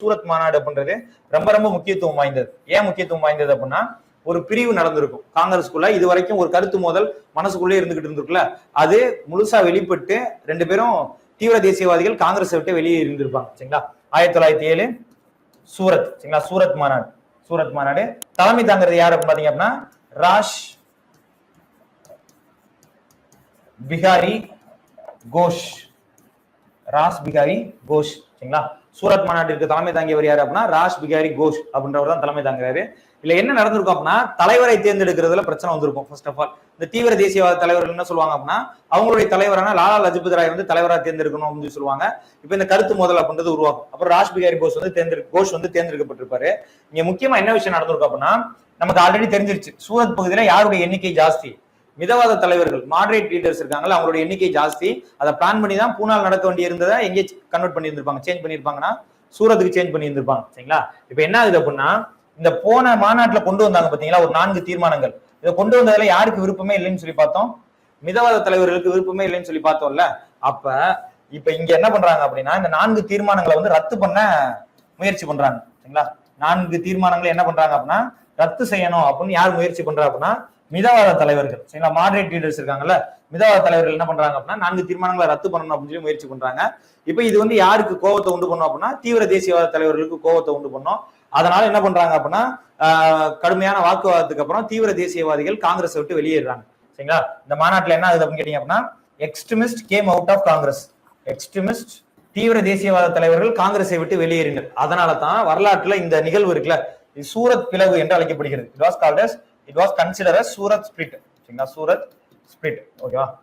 சூரத் மாநாடு அப்படின்றது ரொம்ப ரொம்ப முக்கியத்துவம் வாய்ந்தது. ஏன் முக்கியத்துவம் வாய்ந்தது அப்படின்னா, ஒரு பிரிவு நடந்திருக்கும் காங்கிரஸ்குள்ள. இது வரைக்கும் ஒரு கருத்து மோதல் மனசுக்குள்ளே இருந்துகிட்டு இருந்திருக்குல்ல, அது முழுசா வெளிப்பட்டு 2 பேரும் தீவிர தேசியவாதிகள் காங்கிரஸ் விட்டு வெளியே இருந்திருப்பாங்க. சரிங்களா? 1907 சூரத். சரிங்களா? சூரத் மாநாடு. சூரத் மாநாடு தலைமை தாங்கிறது யாரு பாத்தீங்க அப்படின்னா, ராஷ் பிகாரி கோஷ். ராஸ் பிகாரி கோஷ். சரிங்களா? சூரத் மாநாட்டிற்கு தலைமை தாங்கியவர் யாரு அப்படின்னா, ராஷ் பிகாரி கோஷ் அப்படின்றவர் தான் தலைமை தாங்குறாரு. இல்ல என்ன நடந்திருக்கும் அப்படின்னா, தலைவரை தேர்ந்தெடுக்கிறதுல பிரச்சனை வந்திருக்கும். ஃபர்ஸ்ட் ஆஃப் ஆல் இந்த தீவிர தேசியவாத தலைவர்கள் என்ன சொல்லுவாங்க அப்படின்னா, அவங்களுடைய தலைவரான லாலா லஜபத் ராய் வந்து தலைவராக தேர்ந்தெடுக்கணும் அப்படின்னு சொல்லுவாங்க. இப்ப இந்த கருத்து மோதல் அப்படின்றது உருவாக்கும். அப்புறம் ராஷ் பிகாரி கோஷ் வந்து தேர்ந்தெடுக்கப்பட்டிருப்பாரு. இங்க முக்கியமா என்ன விஷயம் நடந்திருக்கும் அப்படின்னா, நமக்கு ஆல்ரெடி தெரிஞ்சிருச்சு சூரத் பகுதியில யாருடைய எண்ணிக்கை ஜாஸ்தி, மிதவாத தலைவர்கள் மாடரேட் லீடர்ஸ் இருக்காங்கல்ல, அவங்களுடைய எண்ணிக்கை ஜாஸ்தி. அதை பிளான் பண்ணி தான் பூனால் நடக்க வேண்டிய இருந்ததை எங்கே கன்வெர்ட் பண்ணி இருந்திருப்பாங்க, சேஞ்ச் பண்ணியிருப்பாங்கன்னா சூரத்துக்கு சேஞ்ச் பண்ணி இருந்திருப்பாங்க. சரிங்களா? இப்ப என்ன ஆகுது அப்படின்னா, இந்த போன மாநாட்டுல கொண்டு வந்தாங்க பாத்தீங்களா ஒரு 4 தீர்மானங்கள். இதை கொண்டு வந்ததுல யாருக்கு விருப்பமே இல்லைன்னு சொல்லி பார்த்தோம், மிதவாத தலைவர்களுக்கு விருப்பமே இல்லைன்னு சொல்லி பார்த்தோம்ல. அப்ப இப்ப இங்க என்ன பண்றாங்க அப்படின்னா, இந்த 4 தீர்மானங்களை வந்து ரத்து பண்ண முயற்சி பண்றாங்க. சரிங்களா? 4 தீர்மானங்களை என்ன பண்றாங்க அப்படின்னா ரத்து செய்யணும் அப்படின்னு யார் முயற்சி பண்றா அப்படின்னா, மிதவாத தலைவர்கள். சரிங்களா? மாடரேட் லீடர்ஸ் இருக்காங்கல்ல, மிதவாத தலைவர்கள் என்ன பண்றாங்க அப்படின்னா 4 தீர்மானங்களை ரத்து பண்ணணும் அப்படின்னு சொல்லி முயற்சி பண்றாங்க. இப்ப இது வந்து யாருக்கு கோவத்தை உண்டு பண்ணும் அப்படின்னா, தீவிர தேசியவாத தலைவர்களுக்கு கோவத்தை உண்டு பண்ணும். அதனால என்ன பண்றாங்க அப்படின்னா, கடுமையான வாக்குவாதத்துக்கு அப்புறம் தீவிர தேசியவாதிகள் காங்கிரஸ் விட்டு வெளியேறாங்க. சரிங்களா? இந்த மாநாட்டுல என்ன ஆகுது அப்படின்னு கேட்டீங்க அப்படின்னா, extremist came out of Congress. Extremist தீவிர தேசியவாத தலைவர்கள் காங்கிரஸை விட்டு வெளியேறினர். அதனால தான் வரலாற்றுல இந்த நிகழ்வு இருக்குல்ல, சூரத் பிளவு என்று அழைக்கப்படுகிறது. It was considered as Surat split. சரிங்களா? சூரத் ஸ்பிளிட். ஓகேவா?